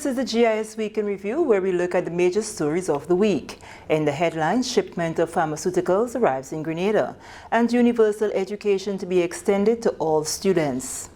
is the GIS Week in Review, where we look at the major stories of the week. In the headlines, shipment of pharmaceuticals arrives in Grenada, and universal education to be extended to all students.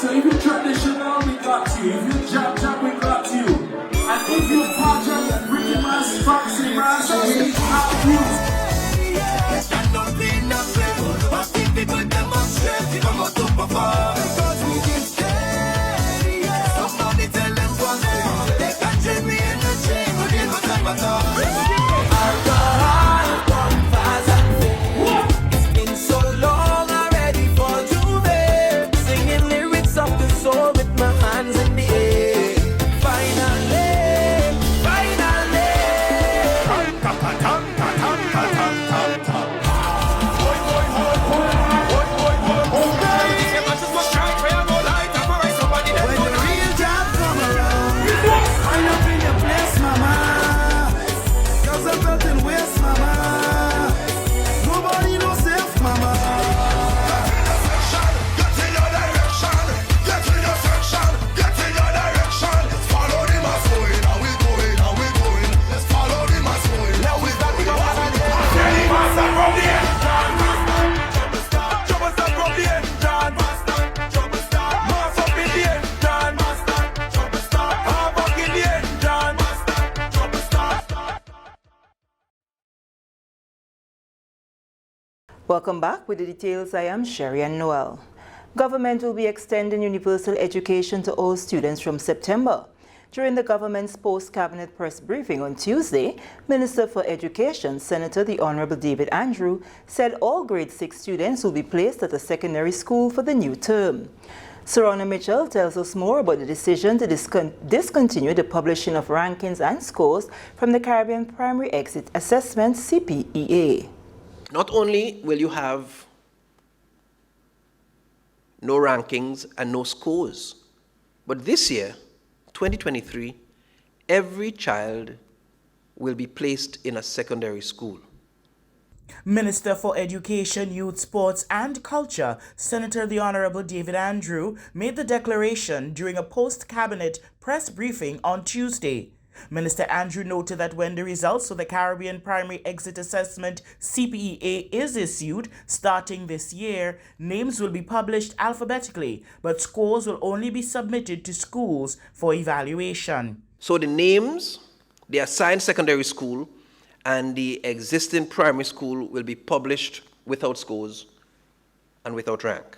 So if you traditional, we got you. If you jab, we got you. And if you project, Ricky Mass, Foxy Mass, we have you. And don't be nothing, but if people demonstrate, I'm going to perform. Because we get steady, somebody tell them one thing. They can train me in the chain, but they don't time at all. Welcome back. With the details, I am Sherry and Noel. Government will be extending universal education to all students from September. During the government's post-cabinet press briefing on Tuesday, Minister for Education, Senator the Honorable David Andrew, said all grade 6 students will be placed at a secondary school for the new term. Sarona Mitchell tells us more about the decision to discontinue the publishing of rankings and scores from the Caribbean Primary Exit Assessment, CPEA. Not only will you have no rankings and no scores, but this year, 2023, every child will be placed in a secondary school. Minister for Education, Youth, Sports and Culture, Senator the Honorable David Andrew, made the declaration during a post-cabinet press briefing on Tuesday. Minister Andrew noted that when the results of the Caribbean Primary Exit Assessment CPEA is issued starting this year, names will be published alphabetically, but scores will only be submitted to schools for evaluation. So the names, the assigned secondary school, and the existing primary school will be published without scores and without rank.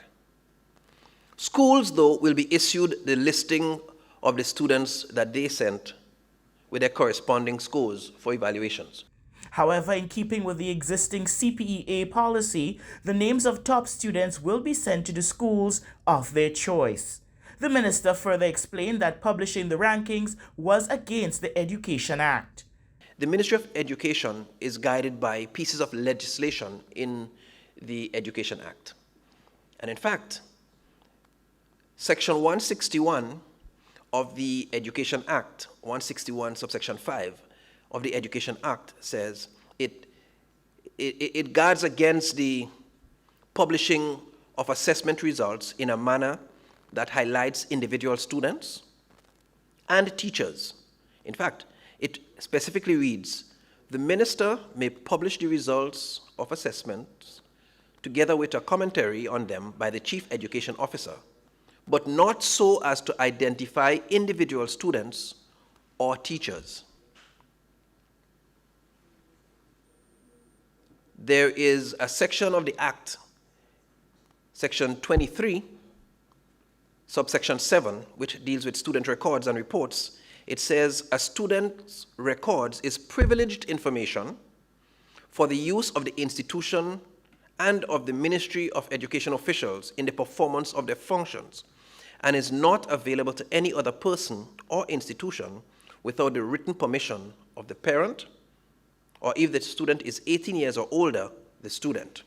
Schools, though, will be issued the listing of the students that they sent with their corresponding scores for evaluations. However, in keeping with the existing CPEA policy, the names of top students will be sent to the schools of their choice. The minister further explained that publishing the rankings was against the Education Act. The Ministry of Education is guided by pieces of legislation in the Education Act. And in fact, Section 161 of the Education Act, 161 subsection 5 of the Education Act says it guards against the publishing of assessment results in a manner that highlights individual students and teachers. In fact, it specifically reads, the minister may publish the results of assessments together with a commentary on them by the Chief Education Officer, but not so as to identify individual students or teachers. There is a section of the Act, Section 23, subsection 7, which deals with student records and reports. It says a student's records is privileged information for the use of the institution and of the Ministry of Education officials in the performance of their functions, and is not available to any other person or institution without the written permission of the parent, or if the student is 18 years or older, the student.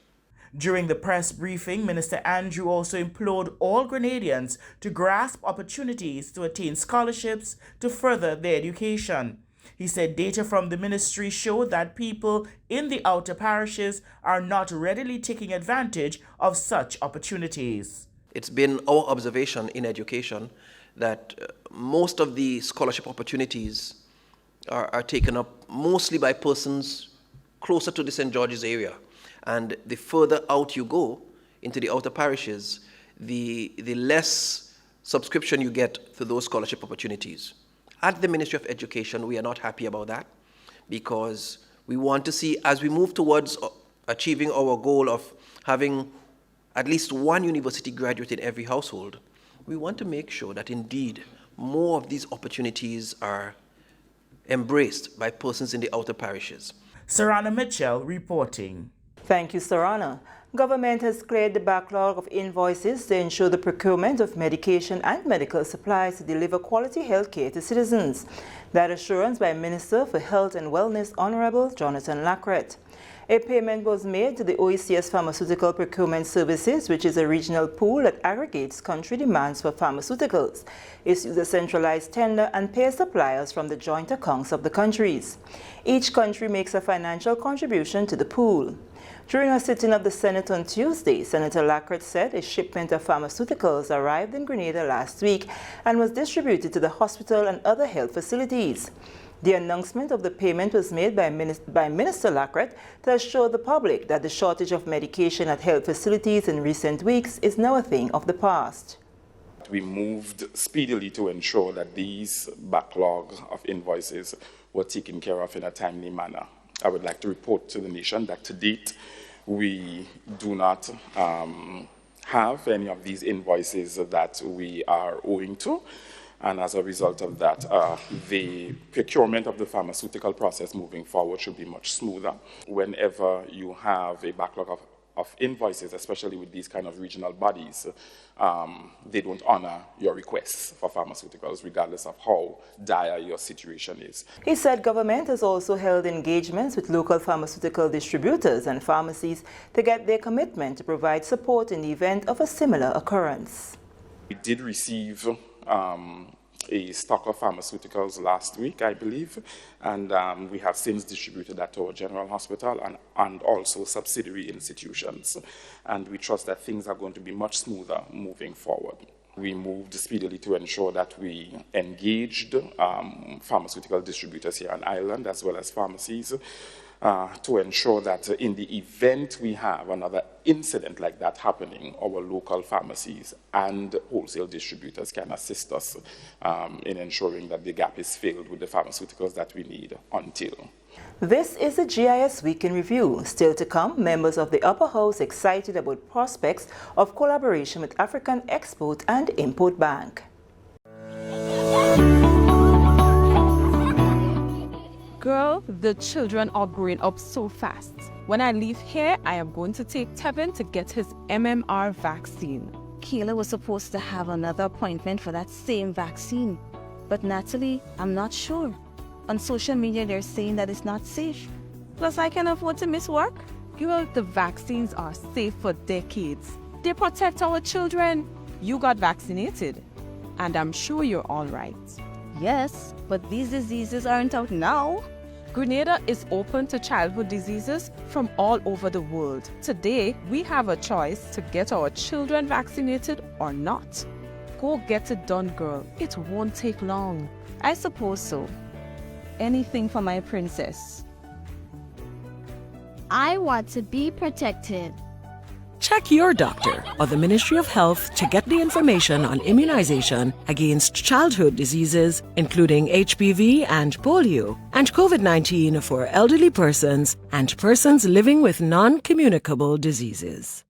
During the press briefing, Minister Andrew also implored all Grenadians to grasp opportunities to attain scholarships to further their education. He said data from the ministry showed that people in the outer parishes are not readily taking advantage of such opportunities. It's been our observation in education that most of the scholarship opportunities are taken up mostly by persons closer to the St. George's area. And the further out you go into the outer parishes, the less subscription you get to those scholarship opportunities. At the Ministry of Education, we are not happy about that, because we want to see, as we move towards achieving our goal of having at least one university graduate in every household, we want to make sure that indeed more of these opportunities are embraced by persons in the outer parishes. Sarana Mitchell reporting. Thank you, Sarana. Government has cleared the backlog of invoices to ensure the procurement of medication and medical supplies to deliver quality health care to citizens. That assurance by Minister for Health and Wellness, Honorable Jonathan Lacret. A payment was made to the OECS Pharmaceutical Procurement Services, which is a regional pool that aggregates country demands for pharmaceuticals, issues a centralized tender, and pays suppliers from the joint accounts of the countries. Each country makes a financial contribution to the pool. During a sitting of the Senate on Tuesday, Senator Lacret said a shipment of pharmaceuticals arrived in Grenada last week and was distributed to the hospital and other health facilities. The announcement of the payment was made by Minister Lacret to assure the public that the shortage of medication at health facilities in recent weeks is now a thing of the past. We moved speedily to ensure that these backlog of invoices were taken care of in a timely manner. I would like to report to the nation that to date, we do not have any of these invoices that we are owing to. And as a result of that, the procurement of the pharmaceutical process moving forward should be much smoother. Whenever you have a backlog of invoices, especially with these kind of regional bodies, they don't honor your requests for pharmaceuticals, regardless of how dire your situation is. He said government has also held engagements with local pharmaceutical distributors and pharmacies to get their commitment to provide support in the event of a similar occurrence. We did receive a stock of pharmaceuticals last week, I believe, and we have since distributed that to our general hospital and also subsidiary institutions. And we trust that things are going to be much smoother moving forward. We moved speedily to ensure that we engaged pharmaceutical distributors here on island as well as pharmacies to ensure that in the event we have another incident like that happening, our local pharmacies and wholesale distributors can assist us in ensuring that the gap is filled with the pharmaceuticals that we need until. This is the GIS Week in Review. Still to come, members of the Upper House excited about prospects of collaboration with African Export and Import Bank. Girl, the children are growing up so fast. When I leave here, I am going to take Tevin to get his MMR vaccine. Kayla was supposed to have another appointment for that same vaccine. But Natalie, I'm not sure. On social media, they're saying that it's not safe. Plus, I can afford to miss work. Girl, the vaccines are safe for decades. They protect our children. You got vaccinated. And I'm sure you're all right. Yes, but these diseases aren't out now. Grenada is open to childhood diseases from all over the world. Today, we have a choice to get our children vaccinated or not. Go get it done, girl. It won't take long. I suppose so. Anything for my princess. I want to be protected. Check your doctor or the Ministry of Health to get the information on immunization against childhood diseases, including HPV and polio, and COVID-19 for elderly persons and persons living with non-communicable diseases.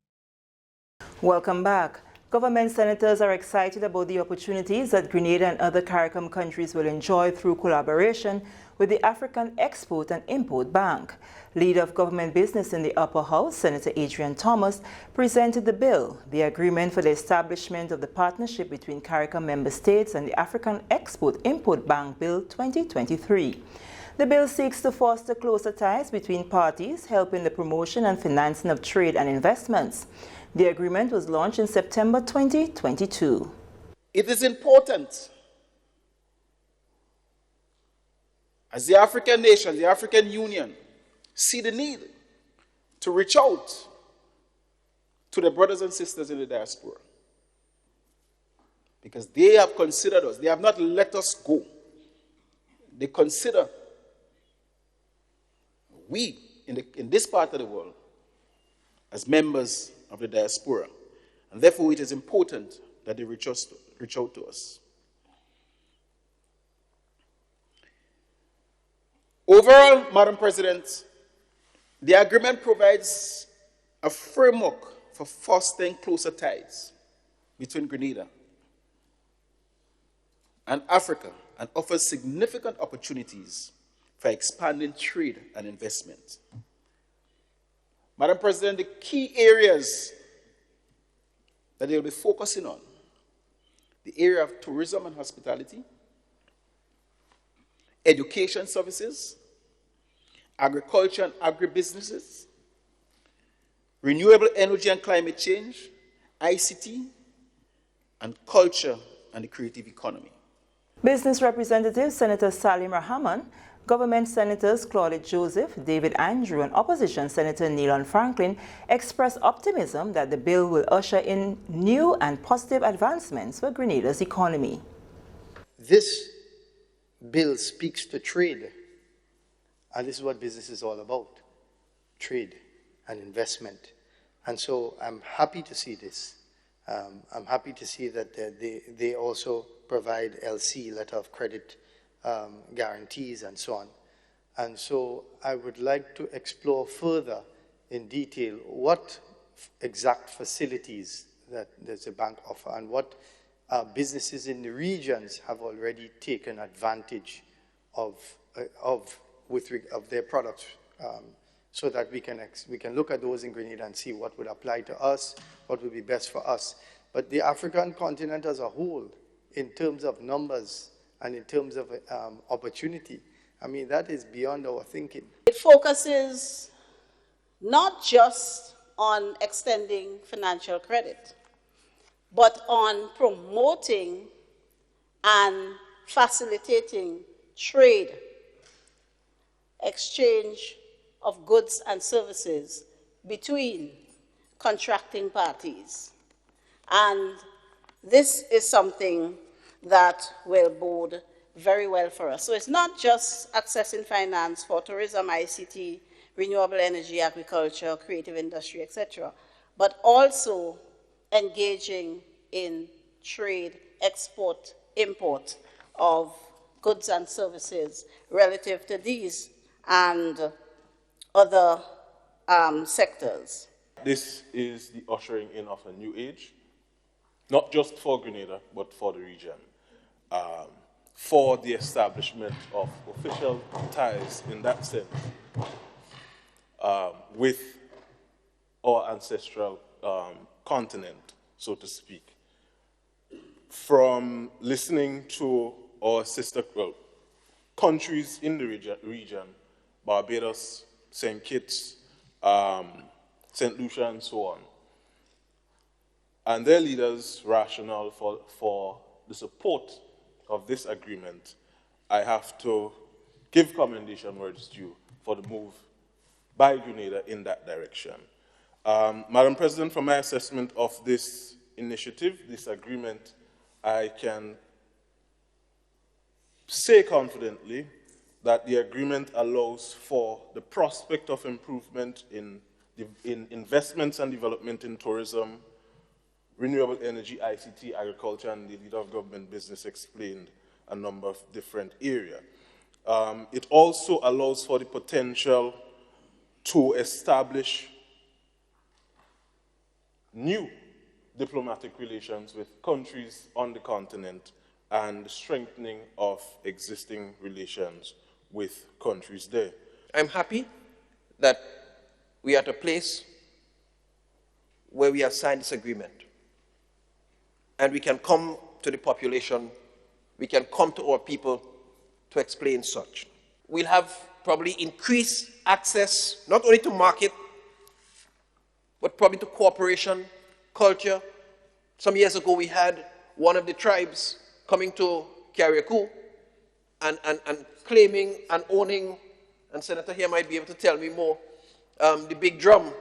Welcome back. Government senators are excited about the opportunities that Grenada and other CARICOM countries will enjoy through collaboration with the African Export and Import Bank. Leader of Government Business in the Upper House, Senator Adrian Thomas, presented the bill, the agreement for the establishment of the partnership between CARICOM member states and the African Export-Import Bank Bill 2023. The bill seeks to foster closer ties between parties, helping the promotion and financing of trade and investments. The agreement was launched in September 2022. It is important as the African nation, the African Union, see the need to reach out to their brothers and sisters in the diaspora. Because they have considered us. They have not let us go. They consider we in this part of the world as members of the diaspora. And therefore it is important that they reach out to us. Overall, Madam President, the agreement provides a framework for fostering closer ties between Grenada and Africa and offers significant opportunities for expanding trade and investment. Madam President, the key areas that they will be focusing on, the area of tourism and hospitality, education services, agriculture and agribusinesses, renewable energy and climate change, ICT, and culture and the creative economy. Business Representative Senator Salim Rahman, Government Senators Claudette Joseph, David Andrew, and Opposition Senator Neilon Franklin expressed optimism that the bill will usher in new and positive advancements for Grenada's economy. This bill speaks to trade, and this is what business is all about, trade and investment. And so I'm happy to see this. I'm happy to see that they also provide LC, letter of credit, guarantees and so on. And so I would like to explore further in detail what exact facilities that there's a bank offer and what businesses in the regions have already taken advantage of their products, so that we can look at those in Grenada and see what would apply to us, what would be best for us. But the African continent as a whole, in terms of numbers and in terms of opportunity, I mean, that is beyond our thinking. It focuses not just on extending financial credit, but on promoting and facilitating trade, exchange of goods and services between contracting parties. And this is something that will bode very well for us. So it's not just accessing finance for tourism, ICT, renewable energy, agriculture, creative industry, etc., but also engaging in trade, export, import of goods and services relative to these and other sectors. This is the ushering in of a new age, not just for Grenada, but for the region, for the establishment of official ties in that sense with our ancestral continent, so to speak. From listening to our sister countries in the region, Barbados, St. Kitts, St. Lucia, and so on, and their leaders' rationale for the support of this agreement, I have to give commendation words due for the move by Grenada in that direction. Madam President, from my assessment of this initiative, this agreement, I can say confidently that the agreement allows for the prospect of improvement in in investments and development in tourism, renewable energy, ICT, agriculture, and the leader of government business explained a number of different areas. It also allows for the potential to establish new diplomatic relations with countries on the continent and strengthening of existing relations with countries there. I'm happy that we are at a place where we have signed this agreement and we can come to the population, we can come to our people to explain such. We'll have probably increased access, not only to market, but probably to cooperation, culture. Some years ago, we had one of the tribes coming to Carriacou and claiming and owning, and Senator here might be able to tell me more, the big drum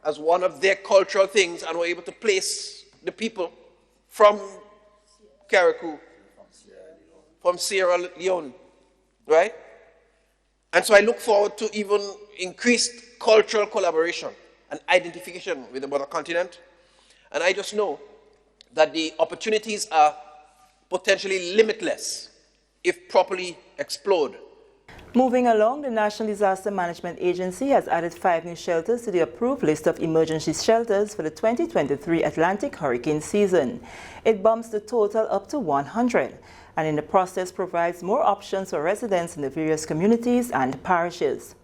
as one of their cultural things, and were able to place the people from Carriacou, from Sierra Leone, right? And so I look forward to even increased cultural collaboration and identification with the mother continent. And I just know that the opportunities are potentially limitless if properly explored. Moving along, the National Disaster Management Agency has added 5 new shelters to the approved list of emergency shelters for the 2023 Atlantic hurricane season. It bumps the total up to 100, and in the process provides more options for residents in the various communities and parishes.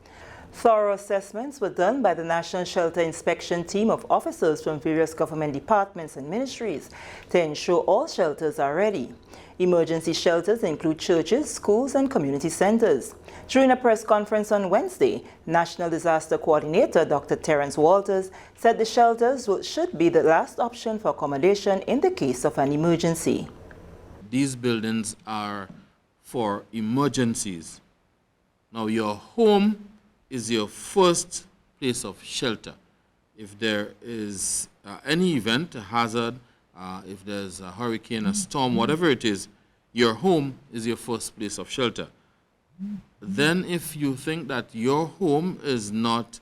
Thorough assessments were done by the National Shelter Inspection Team of officers from various government departments and ministries to ensure all shelters are ready. Emergency shelters include churches, schools, and community centers. During a press conference on Wednesday, National Disaster Coordinator Dr. Terence Walters said the shelters should be the last option for accommodation in the case of an emergency. These buildings are for emergencies. Now, your home is your first place of shelter. If there is any event, a hazard, if there's a hurricane, a storm, whatever it is, your home is your first place of shelter. Then if you think that your home is not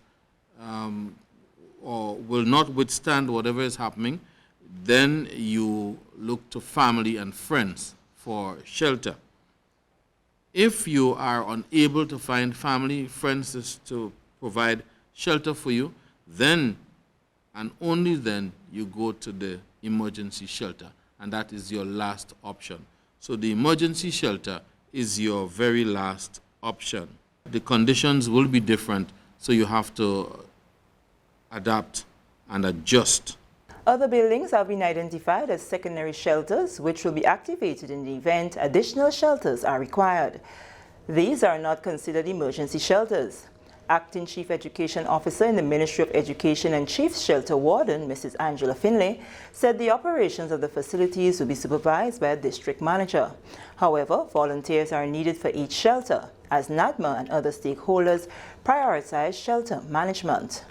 or will not withstand whatever is happening, then you look to family and friends for shelter. If you are unable to find family, friends to provide shelter for you, then and only then you go to the emergency shelter, and that is your last option. So the emergency shelter is your very last option. The conditions will be different, so you have to adapt and adjust. Other buildings have been identified as secondary shelters, which will be activated in the event additional shelters are required. These are not considered emergency shelters. Acting Chief Education Officer in the Ministry of Education and Chief Shelter Warden, Mrs. Angela Finlay, said the operations of the facilities will be supervised by a district manager. However, volunteers are needed for each shelter, as NADMA and other stakeholders prioritize shelter management.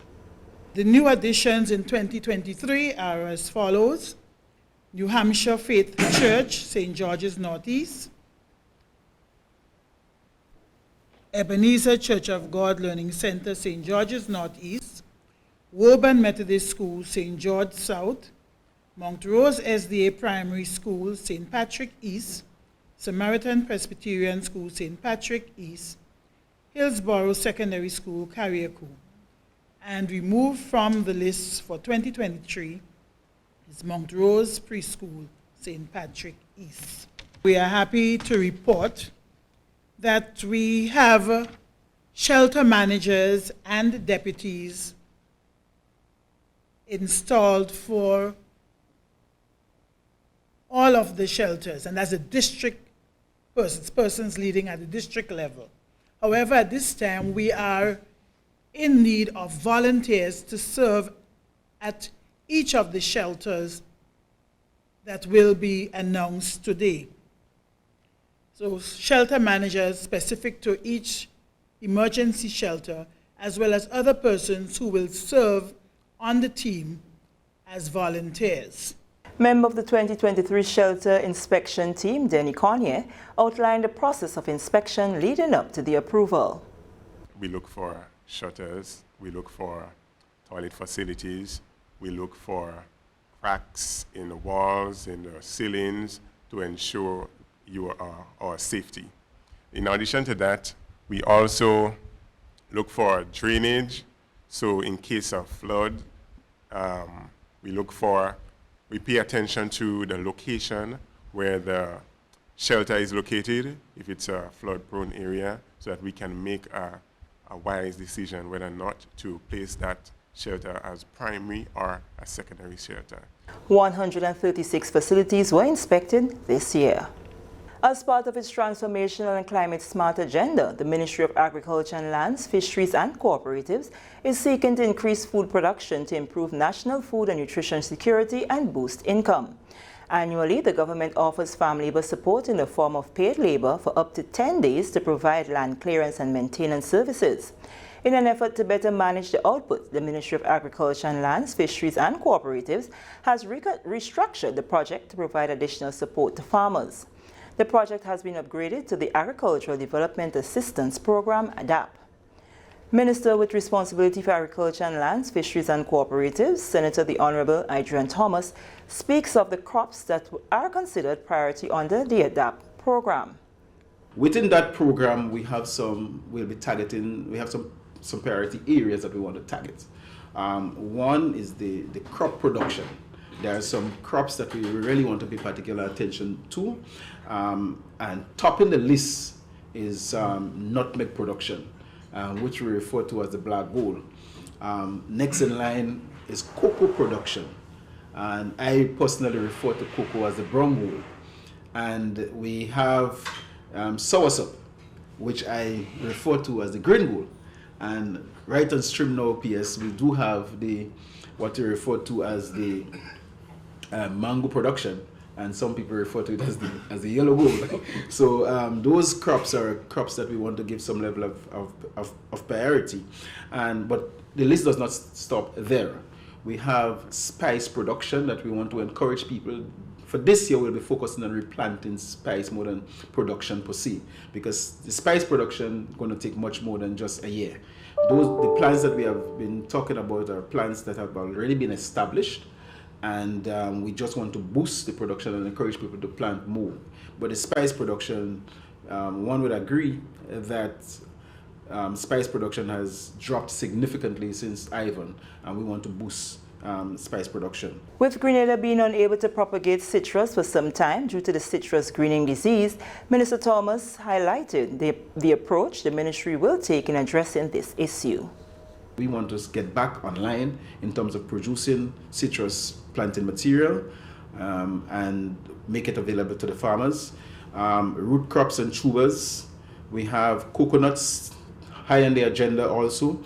The new additions in 2023 are as follows: New Hampshire Faith Church, St. George's Northeast; Ebenezer Church of God Learning Center, St. George's Northeast; Woburn Methodist School, St. George South; Montrose SDA Primary School, St. Patrick East; Samaritan Presbyterian School, St. Patrick East; Hillsborough Secondary School, Carriacou. And removed from the list for 2023 is Montrose Preschool, St. Patrick East. We are happy to report that we have shelter managers and deputies installed for all of the shelters, and as a district persons leading at the district level. However, at this time, we are in need of volunteers to serve at each of the shelters that will be announced today. So shelter managers specific to each emergency shelter, as well as other persons who will serve on the team as volunteers. Member of the 2023 Shelter Inspection Team, Denny Cornier, outlined the process of inspection leading up to the approval. We look for shutters, we look for toilet facilities. We look for cracks in the walls, in the ceilings, to ensure our safety. In addition to that, we also look for drainage. So in case of flood, we pay attention to the location where the shelter is located, if it's a flood-prone area, so that we can make a wise decision whether or not to place that shelter as primary or a secondary shelter. 136 facilities were inspected this year. As part of its transformational and climate-smart agenda, the Ministry of Agriculture and Lands, Fisheries and Cooperatives is seeking to increase food production to improve national food and nutrition security and boost income. Annually, the government offers farm labor support in the form of paid labor for up to 10 days to provide land clearance and maintenance services. In an effort to better manage the output, the Ministry of Agriculture and Lands, Fisheries and Cooperatives has restructured the project to provide additional support to farmers. The project has been upgraded to the Agricultural Development Assistance Program, ADAP. Minister with responsibility for Agriculture and Lands, Fisheries and Cooperatives, Senator the Honorable Adrian Thomas, speaks of the crops that are considered priority under the ADAP program. Within that program, we have some priority areas that we want to target. One is the crop production. There are some crops that we really want to pay particular attention to. And topping the list is nutmeg production, which we refer to as the black gold. Next in line is cocoa production. And I personally refer to cocoa as the brown gold. And we have soursop, which I refer to as the green gold. And right on stream now, PS, we do have what we refer to as the mango production, and some people refer to it as the yellow gold. So those crops are crops that we want to give some level of priority. But the list does not stop there. We have spice production that we want to encourage people. For this year, we'll be focusing on replanting spice more than production per se, because the spice production is going to take much more than just a year. The plants that we have been talking about are plants that have already been established, and we just want to boost the production and encourage people to plant more. But the spice production, one would agree that spice production has dropped significantly since Ivan, and we want to boost spice production. With Grenada being unable to propagate citrus for some time due to the citrus greening disease, Minister Thomas highlighted the approach the ministry will take in addressing this issue. We want to get back online in terms of producing citrus planting material and make it available to the farmers. Root crops and tubers. We have coconuts high on the agenda also.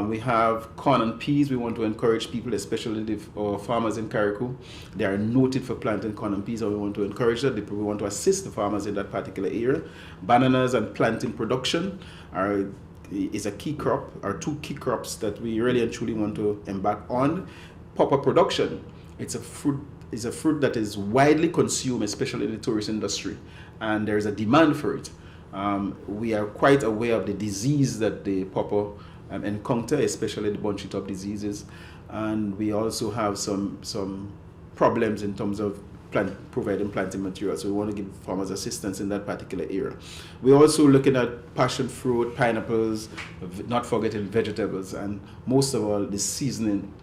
We have corn and peas. We want to encourage people, especially the farmers in Carriacou. They are noted for planting corn and peas, and we want to encourage that. We want to assist the farmers in that particular area. Bananas and plantain production is a key crop, or two key crops that we really and truly want to embark on. Pawpaw production. It's a fruit that is widely consumed, especially in the tourist industry, and there is a demand for it. We are quite aware of the disease that the pawpaw encounter, especially the bunchy top diseases, and we also have some problems in terms of providing planting material, so we want to give farmers assistance in that particular area. We're also looking at passion fruit, pineapples, not forgetting vegetables, and most of all, the seasoning.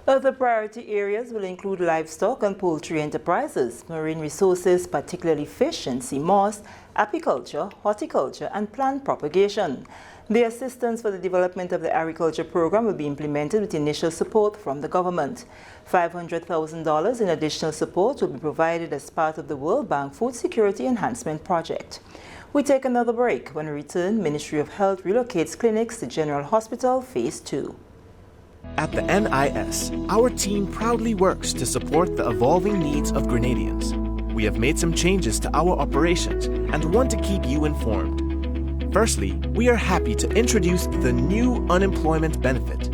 Other priority areas will include livestock and poultry enterprises, marine resources, particularly fish and sea moss, apiculture, horticulture, and plant propagation. The assistance for the development of the agriculture program will be implemented with initial support from the government. $500,000 in additional support will be provided as part of the World Bank Food Security Enhancement Project. We take another break. When we return, Ministry of Health relocates clinics to General Hospital Phase 2. At the NIS, our team proudly works to support the evolving needs of Grenadians. We have made some changes to our operations and want to keep you informed. Firstly, we are happy to introduce the new unemployment benefit.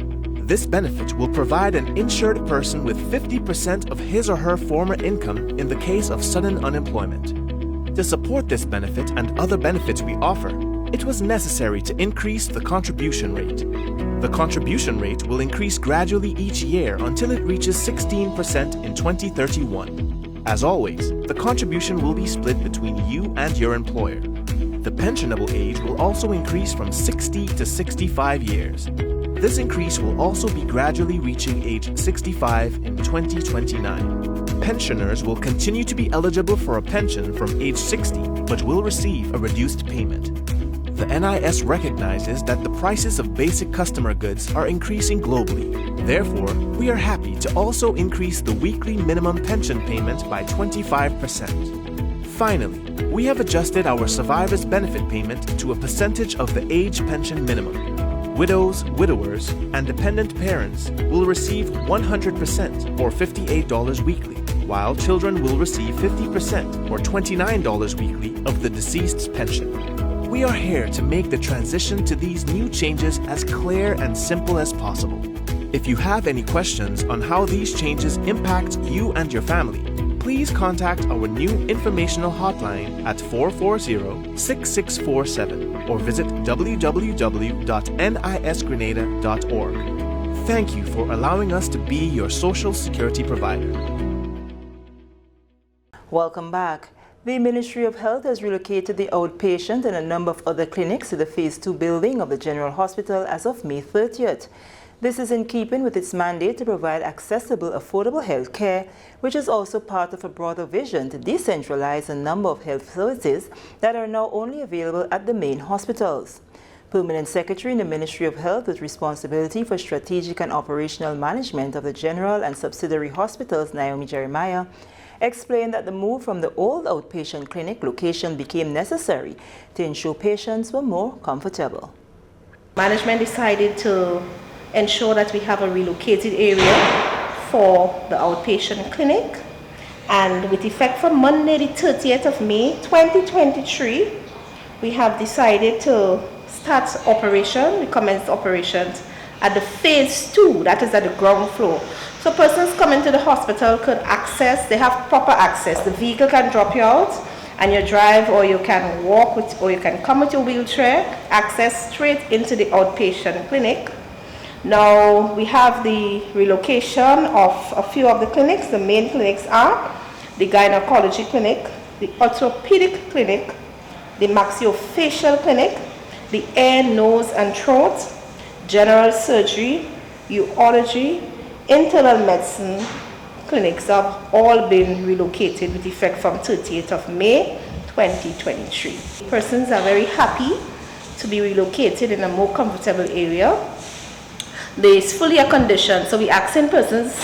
This benefit will provide an insured person with 50% of his or her former income in the case of sudden unemployment. To support this benefit and other benefits we offer, it was necessary to increase the contribution rate. The contribution rate will increase gradually each year until it reaches 16% in 2031. As always, the contribution will be split between you and your employer. The pensionable age will also increase from 60 to 65 years. This increase will also be gradually reaching age 65 in 2029. Pensioners will continue to be eligible for a pension from age 60, but will receive a reduced payment. The NIS recognizes that the prices of basic customer goods are increasing globally. Therefore, we are happy to also increase the weekly minimum pension payment by 25%. Finally, we have adjusted our survivor's benefit payment to a percentage of the age pension minimum. Widows, widowers, and dependent parents will receive 100% or $58 weekly, while children will receive 50% or $29 weekly of the deceased's pension. We are here to make the transition to these new changes as clear and simple as possible. If you have any questions on how these changes impact you and your family, please contact our new informational hotline at 440-6647 or visit www.nisgrenada.org. Thank you for allowing us to be your social security provider. Welcome back. The Ministry of Health has relocated the outpatient and a number of other clinics to the Phase 2 building of the General Hospital as of May 30th. This is in keeping with its mandate to provide accessible, affordable health care, which is also part of a broader vision to decentralize a number of health services that are now only available at the main hospitals. Permanent Secretary in the Ministry of Health with responsibility for strategic and operational management of the general and subsidiary hospitals, Naomi Jeremiah, explained that the move from the old outpatient clinic location became necessary to ensure patients were more comfortable. Management decided to ensure that we have a relocated area for the outpatient clinic, and with effect from Monday the 30th of May 2023, we have decided to start operation. We commenced operations at the Phase 2, that is at the ground floor. So persons coming to the hospital could access, they have proper access. The vehicle can drop you out and you drive, or you can walk with, or you can come with your wheelchair, access straight into the outpatient clinic. Now we have the relocation of a few of the clinics. The main clinics are the gynecology clinic, the orthopedic clinic, the maxillofacial clinic, the ear, nose and throat, general surgery, urology, internal medicine clinics have all been relocated with effect from 30th of May 2023. Persons are very happy to be relocated in a more comfortable area. There is fully air conditioned, so we ask in persons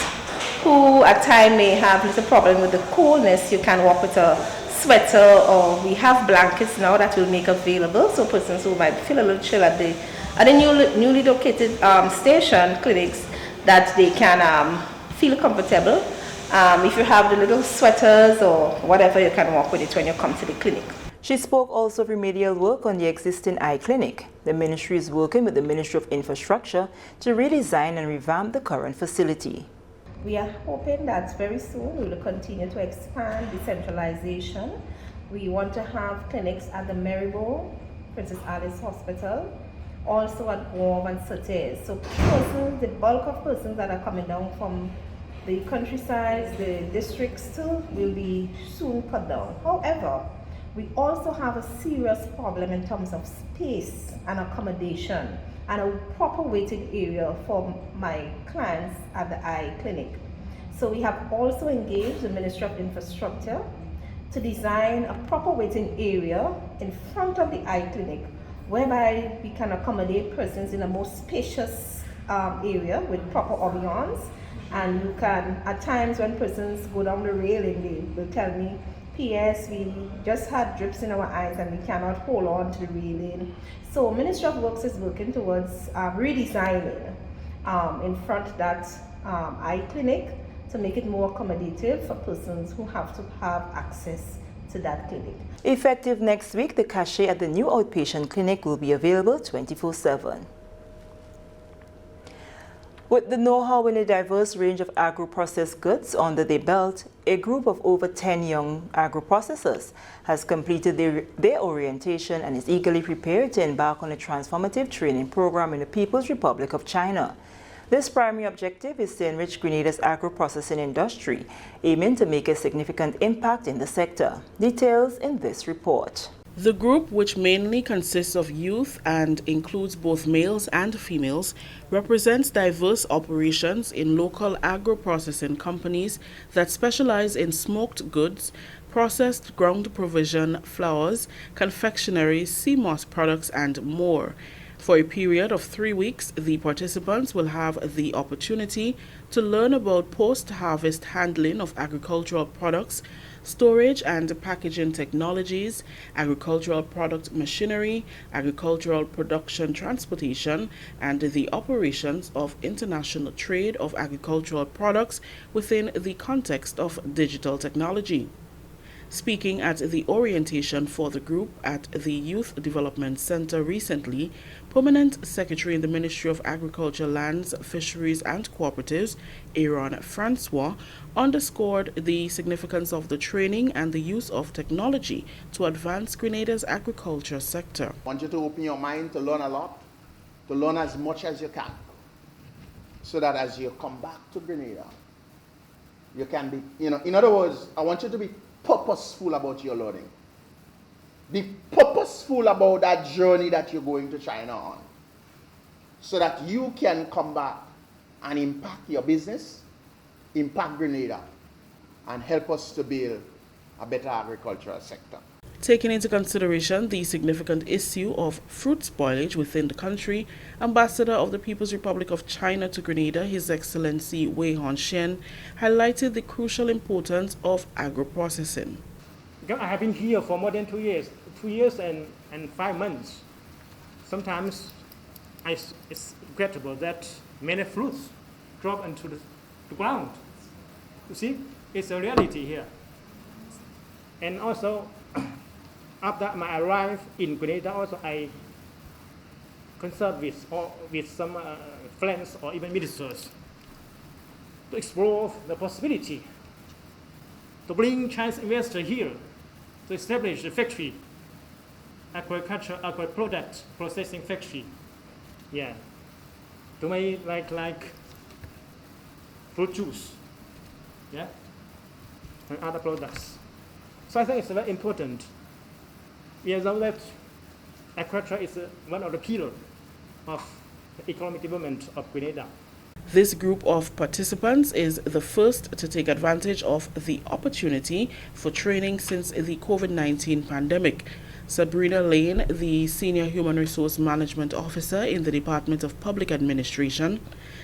who at times may have a little problem with the coolness, you can walk with a sweater, or we have blankets now that we'll make available, so persons who might feel a little chill at the newly located station clinics, that they can feel comfortable. If you have the little sweaters or whatever, you can walk with it when you come to the clinic. She spoke also of remedial work on the existing eye clinic. The ministry is working with the Ministry of Infrastructure to redesign and revamp the current facility. We are hoping that very soon we will continue to expand decentralization. We want to have clinics at the Maryborough, Princess Alice Hospital, also at Guam and Surtees. So persons, the bulk of persons that are coming down from the countryside, the districts too, will be soon cut down. However, we also have a serious problem in terms of space and accommodation and a proper waiting area for my clients at the eye clinic. So we have also engaged the Ministry of Infrastructure to design a proper waiting area in front of the eye clinic, whereby we can accommodate persons in a more spacious area with proper ambiance. And you can, at times when persons go down the railing, they will tell me, P.S. we just had drips in our eyes and we cannot hold on to the railing. So Ministry of Works is working towards redesigning in front of that eye clinic to make it more accommodative for persons who have to have access to that clinic. Effective next week, the cachet at the new outpatient clinic will be available 24/7. With the know-how in a diverse range of agro-processed goods under their belt, a group of over 10 young agro-processors has completed their orientation and is eagerly prepared to embark on a transformative training program in the People's Republic of China. This primary objective is to enrich Grenada's agro-processing industry, aiming to make a significant impact in the sector. Details in this report. The group, which mainly consists of youth and includes both males and females, represents diverse operations in local agro-processing companies that specialize in smoked goods, processed ground provision, flours, confectionery, CMOS products, and more. For a period of 3 weeks, the participants will have the opportunity to learn about post-harvest handling of agricultural products, storage and packaging technologies, agricultural product machinery, agricultural production transportation, and the operations of international trade of agricultural products within the context of digital technology. Speaking at the orientation for the group at the Youth Development Center recently, Permanent Secretary in the Ministry of Agriculture, Lands, Fisheries and Cooperatives, Aaron Francois, underscored the significance of the training and the use of technology to advance Grenada's agriculture sector. I want you to open your mind to learn a lot, to learn as much as you can, so that as you come back to Grenada, you can be, in other words, I want you to be purposeful about your learning. Be purposeful about that journey that you're going to China on, so that you can come back and impact your business, impact Grenada, and help us to build a better agricultural sector. Taking into consideration the significant issue of fruit spoilage within the country, Ambassador of the People's Republic of China to Grenada, His Excellency wgh'n, highlighted the crucial importance of agro-processing. I have been here for more than 2 years, 2 years and 5 months. Sometimes it's regrettable that many fruits drop into the ground. You see, it's a reality here. And also, after I arrived in Grenada, also I consult with some friends or even ministers to explore the possibility to bring Chinese investors here to establish a factory, agri-product processing factory. Yeah, to make like fruit juice, yeah, and other products. So I think it's very important. We know that agriculture is one of the pillars of the economic development of Grenada. This group of participants is the first to take advantage of the opportunity for training since the COVID-19 pandemic. Sabrina Lane, the Senior Human Resource Management Officer in the Department of Public Administration,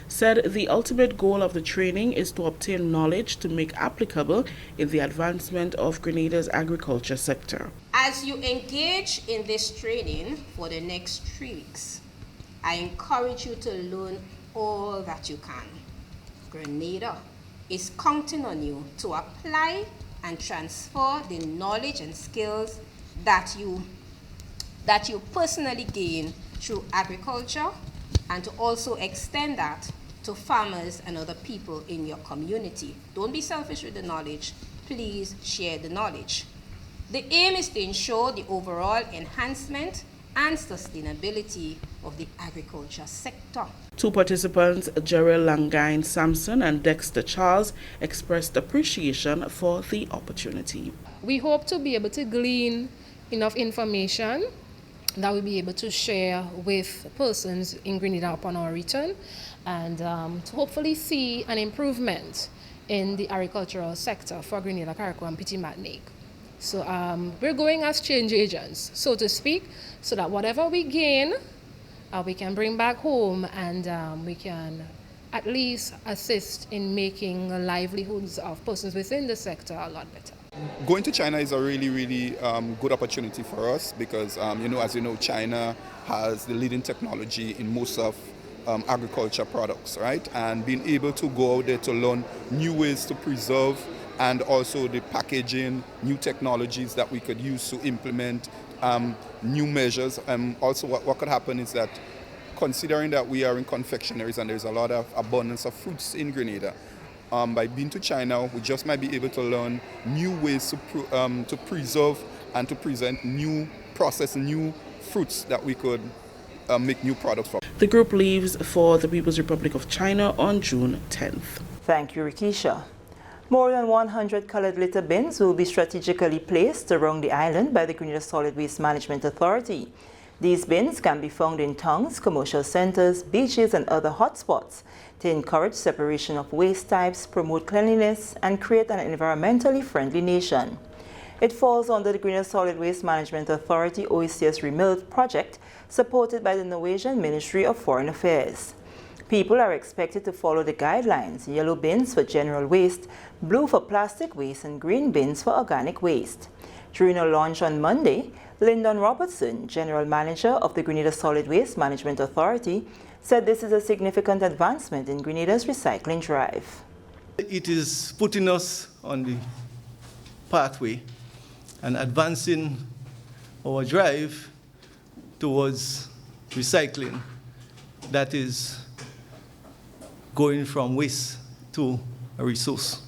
said the ultimate goal of the training is to obtain knowledge to make applicable in the advancement of Grenada's agriculture sector. As you engage in this training for the next 3 weeks, I encourage you to learn all that you can. Grenada is counting on you to apply and transfer the knowledge and skills that you personally gain through agriculture, and to also extend that to farmers and other people in your community. Don't be selfish with the knowledge. Please share the knowledge. The aim is to ensure the overall enhancement and sustainability of the agriculture sector. Two participants, Jerry Langain Sampson and Dexter Charles, expressed appreciation for the opportunity. We hope to be able to glean enough information that we'll be able to share with persons in Grenada upon our return, and to hopefully see an improvement in the agricultural sector for Grenada, Carriacou and Petit Martinique. So we're going as change agents, so to speak, so that whatever we gain, we can bring back home, and we can at least assist in making the livelihoods of persons within the sector a lot better. Going to China is a really good opportunity for us because, as you know, China has the leading technology in most of agriculture products, right? And being able to go out there to learn new ways to preserve, and also the packaging, new technologies that we could use to implement new measures. Also what could happen is that considering that we are in confectionaries and there's a lot of abundance of fruits in Grenada, by being to China, we just might be able to learn new ways to preserve and to present new fruits that we could make new products from. The group leaves for the People's Republic of China on June 10th. Thank you, Rikisha. More than 100 colored litter bins will be strategically placed around the island by the Grenada Solid Waste Management Authority. These bins can be found in towns, commercial centers, beaches, and other hotspots to encourage separation of waste types, promote cleanliness, and create an environmentally friendly nation. It falls under the Grenada Solid Waste Management Authority OECS Remelt project, supported by the Norwegian Ministry of Foreign Affairs. People are expected to follow the guidelines: yellow bins for general waste, blue for plastic waste, and green bins for organic waste. During a launch on Monday, Lyndon Robertson, General Manager of the Grenada Solid Waste Management Authority, said this is a significant advancement in Grenada's recycling drive. It is putting us on the pathway and advancing our drive towards recycling, that is going from waste to a resource.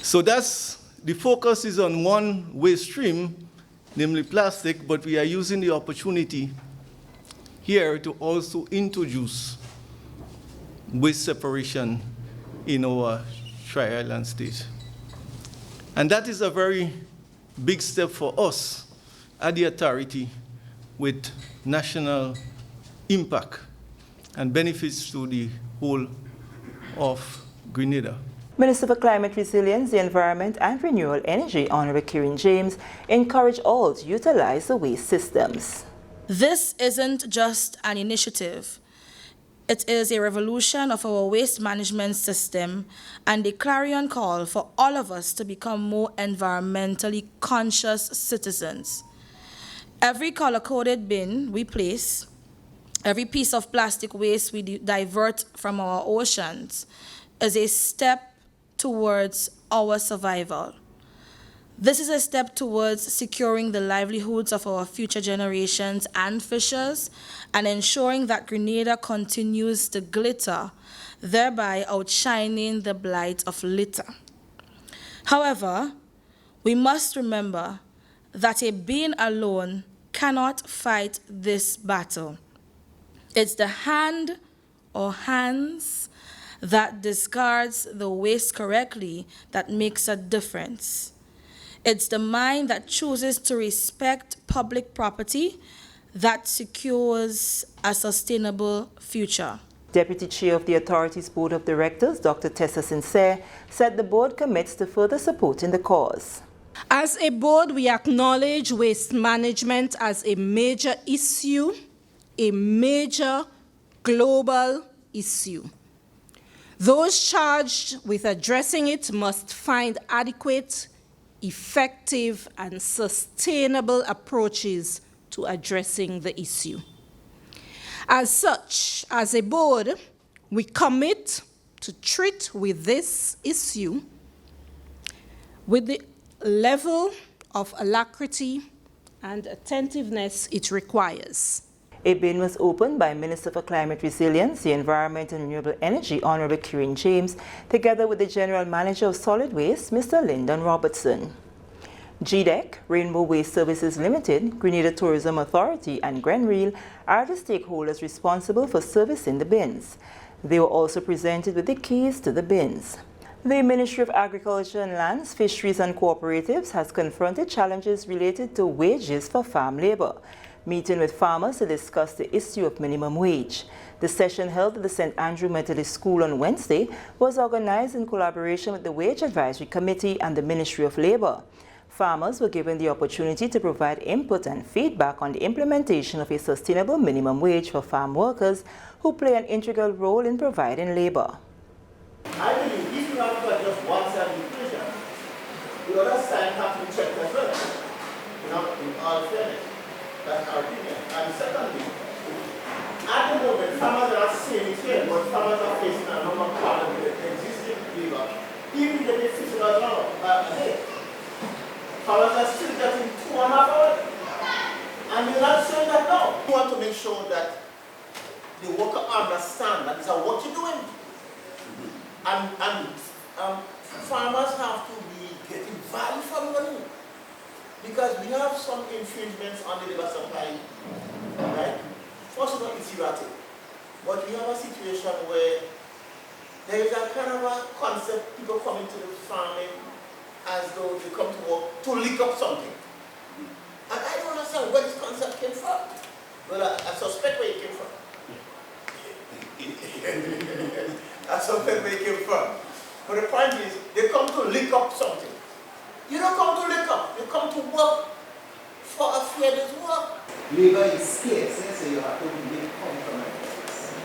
So that's the focus is on one waste stream, namely plastic, but we are using the opportunity here to also introduce waste separation in our Tri-Island state. And that is a very big step for us at the authority with national impact and benefits to the whole of Grenada. Minister for Climate Resilience, the Environment and Renewable Energy, Honorable Kieran James, encouraged all to utilize the waste systems. This isn't just an initiative. It is a revolution of our waste management system and a clarion call for all of us to become more environmentally conscious citizens. Every color-coded bin we place, every piece of plastic waste we divert from our oceans is a step towards our survival. This is a step towards securing the livelihoods of our future generations and fishers and ensuring that Grenada continues to glitter, thereby outshining the blight of litter. However, we must remember that a bin alone cannot fight this battle. It's the hand or hands that discards the waste correctly that makes a difference. It's the mind that chooses to respect public property that secures a sustainable future. Deputy Chair of the Authority's Board of Directors, Dr. Tessa Sincere, said the board commits to further supporting the cause. As a board, we acknowledge waste management as a major issue, a major global issue. Those charged with addressing it must find adequate, effective, and sustainable approaches to addressing the issue. As such, as a board, we commit to treat with this issue with the level of alacrity and attentiveness it requires. A bin was opened by Minister for Climate Resilience, the Environment and Renewable Energy, Honorable Kieran James, together with the General Manager of Solid Waste, Mr. Lyndon Robertson. GDEC, Rainbow Waste Services Limited, Grenada Tourism Authority, and Grenreel are the stakeholders responsible for servicing the bins. They were also presented with the keys to the bins. The Ministry of Agriculture and Lands, Fisheries and Cooperatives has confronted challenges related to wages for farm labor, meeting with farmers to discuss the issue of minimum wage. The session held at the St. Andrew Methodist School on Wednesday was organized in collaboration with the Wage Advisory Committee and the Ministry of Labor. Farmers were given the opportunity to provide input and feedback on the implementation of a sustainable minimum wage for farm workers who play an integral role in providing labor. I believe if you have got just one side of the equation, the other side has to be checked as well. In all fairness. That's our opinion. And secondly, at the moment, farmers are not saying it here, but farmers are facing a number of problems with the existing labor. Even if they get $50 a day, farmers are still getting 2.5 hours. And you're not saying that now. We want to make sure that the worker understand that it's what you're doing. And farmers have to be getting value for money. Because we have some infringements on the labor supply, right? First of all, it's erratic. But we have a situation where there is a kind of a concept, people come into the farming as though they come to work to lick up something. And I don't understand where this concept came from. Well, I suspect where it came from. I suspect where it came from. But the point is, they come to lick up something. You don't come to lick up, you come to work for a fair day's work. Labor is scarce, so you have to make compromises.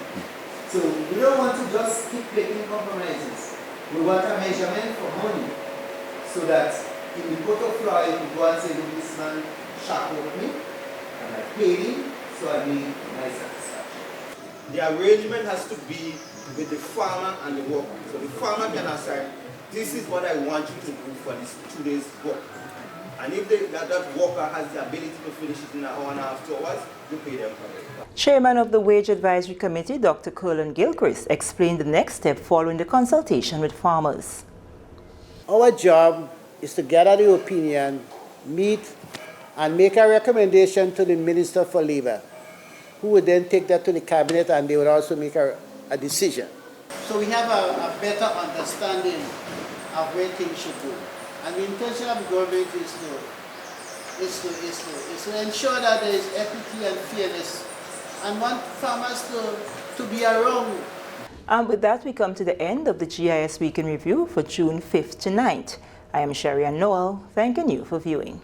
So we don't want to just keep making compromises. We want a measurement for money, so that in the court of law, you can go and say, look, this man shackled me, and I paid him, so I made my satisfaction. The arrangement has to be with the farmer and the worker. So the farmer can assign, this is what I want you to do for this 2 days work. And if that worker has the ability to finish it in an hour and a half, 2 hours, you pay them for it. Chairman of the Wage Advisory Committee, Dr. Curlin Gilchrist, explained the next step following the consultation with farmers. Our job is to gather the opinion, meet, and make a recommendation to the Minister for Labor, who would then take that to the Cabinet, and they would also make a decision. So we have a better understanding of where things should go. And the intention of the government is to ensure that there is equity and fairness, and want farmers to be around. And with that, we come to the end of the GIS Week in Review for June 5th to 9th. I am Sherry Ann Noel, thanking you for viewing.